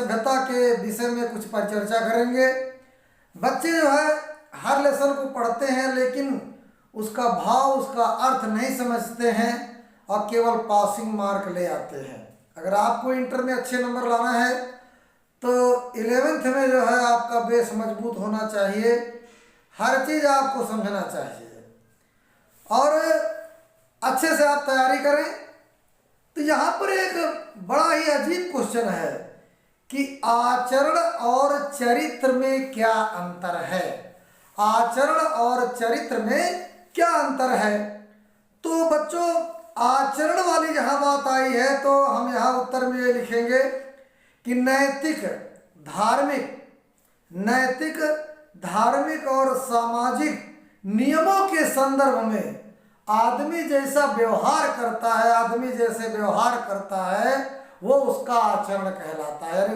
सभ्यता के विषय में कुछ परिचर्चा करेंगे। बच्चे जो है हर लेसन को पढ़ते हैं लेकिन उसका भाव, उसका अर्थ नहीं समझते हैं और केवल पासिंग मार्क ले आते हैं। अगर आपको इंटर में अच्छे नंबर लाना है तो 11th में जो है आपका बेस मजबूत होना चाहिए, हर चीज़ आपको समझना चाहिए और अच्छे से आप तैयारी करें। तो यहाँ पर एक बड़ा ही अजीब क्वेश्चन है कि आचरण और चरित्र में क्या अंतर है। आचरण और चरित्र में क्या अंतर है? तो बच्चों आचरण वाली जहाँ बात आई है तो हम यहाँ उत्तर में ये लिखेंगे कि नैतिक, धार्मिक और सामाजिक नियमों के संदर्भ में आदमी जैसा व्यवहार करता है, आदमी जैसे व्यवहार करता है वो उसका आचरण कहलाता है। यानी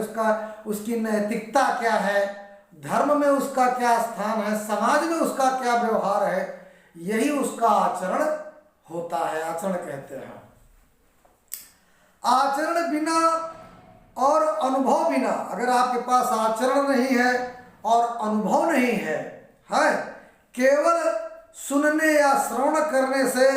उसकी नैतिकता क्या है, धर्म में उसका क्या स्थान है, समाज में उसका क्या व्यवहार है, यही उसका आचरण होता है, आचरण कहते हैं। आचरण बिना और अनुभव बिना, अगर आपके पास आचरण नहीं है और अनुभव नहीं है, केवल सुनने या श्रवण करने से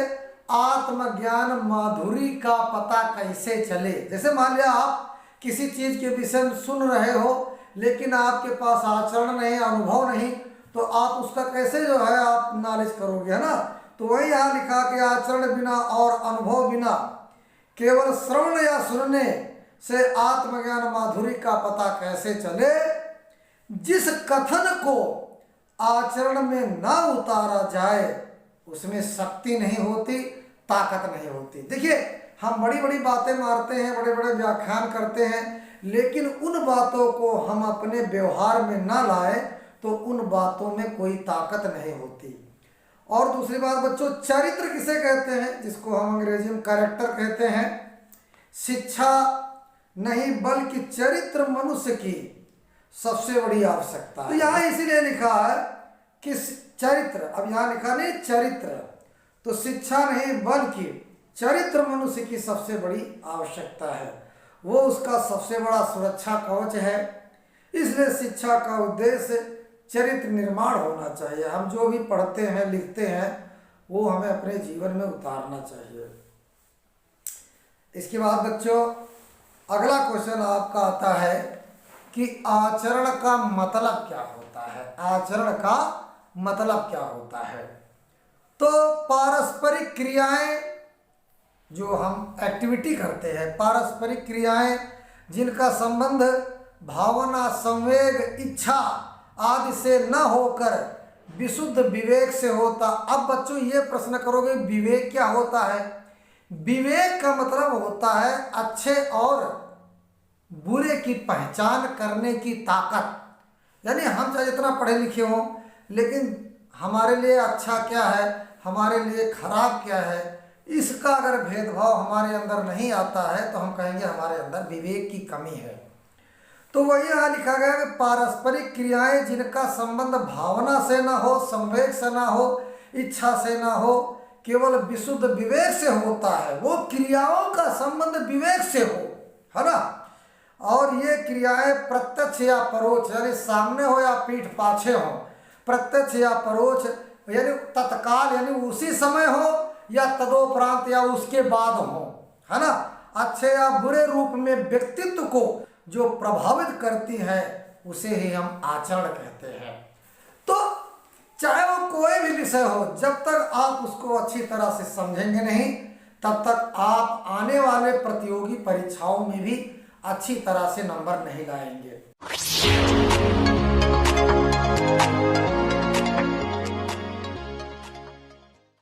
आत्मज्ञान माधुरी का पता कैसे चले। जैसे मान लिया आप किसी चीज के विषय में सुन रहे हो लेकिन आपके पास आचरण नहीं, अनुभव नहीं, तो आप उसका कैसे जो है आप नॉलेज करोगे, है ना। तो वही यहाँ लिखा कि आचरण बिना और अनुभव बिना केवल श्रवण या सुनने से आत्मज्ञान माधुरी का पता कैसे चले। जिस कथन को आचरण में ना उतारा जाए उसमें शक्ति नहीं होती, ताकत नहीं होती। देखिए हम बड़ी बड़ी बातें मारते हैं, बड़े बड़े व्याख्यान करते हैं, लेकिन उन बातों को हम अपने व्यवहार में ना लाए तो उन बातों में कोई ताकत नहीं होती। और दूसरी बात बच्चों, चरित्र किसे कहते हैं? जिसको हम अंग्रेजी में कैरेक्टर कहते हैं। शिक्षा नहीं बल्कि चरित्र मनुष्य की सबसे बड़ी आवश्यकता है। तो यहाँ इसीलिए लिखा है कि चरित्र, अब यहाँ लिखा नहीं चरित्र, तो शिक्षा नहीं बल्कि चरित्र मनुष्य की सबसे बड़ी आवश्यकता है, वो उसका सबसे बड़ा सुरक्षा कवच है। इसलिए शिक्षा का उद्देश्य चरित्र निर्माण होना चाहिए। हम जो भी पढ़ते हैं, लिखते हैं, वो हमें अपने जीवन में उतारना चाहिए। इसके बाद बच्चों अगला क्वेश्चन आपका आता है कि आचरण का मतलब क्या होता है। आचरण का मतलब क्या होता है? तो पारस्परिक क्रियाएं, जो हम एक्टिविटी करते हैं, पारस्परिक क्रियाएं जिनका संबंध भावना, संवेग, इच्छा आदि से न होकर विशुद्ध विवेक से होता। अब बच्चों ये प्रश्न करोगे विवेक क्या होता है? विवेक का मतलब होता है अच्छे और बुरे की पहचान करने की ताकत। यानी हम चाहे जितना पढ़े लिखे हों लेकिन हमारे लिए अच्छा क्या है, हमारे लिए खराब क्या है, इसका अगर भेदभाव हमारे अंदर नहीं आता है तो हम कहेंगे हमारे अंदर विवेक की कमी है। तो वही यहाँ लिखा गया कि पारस्परिक क्रियाएं जिनका संबंध भावना से ना हो, संवेग से ना हो, इच्छा से ना हो, केवल विशुद्ध विवेक से होता है। वो क्रियाओं का संबंध विवेक से हो, है ना। और ये क्रियाएं प्रत्यक्ष या परोक्ष, यानी सामने हो या पीठ पाछे हो, प्रत्यक्ष या परोक्ष, यानी तत्काल यानी उसी समय हो या तदोपरांत या उसके बाद हो, है ना। अच्छे या बुरे रूप में व्यक्तित्व को जो प्रभावित करती है उसे ही हम आचरण कहते हैं। तो चाहे वो कोई भी विषय हो, जब तक आप उसको अच्छी तरह से समझेंगे नहीं तब तक आप आने वाले प्रतियोगी परीक्षाओं में भी अच्छी तरह से नंबर नहीं लाएंगे।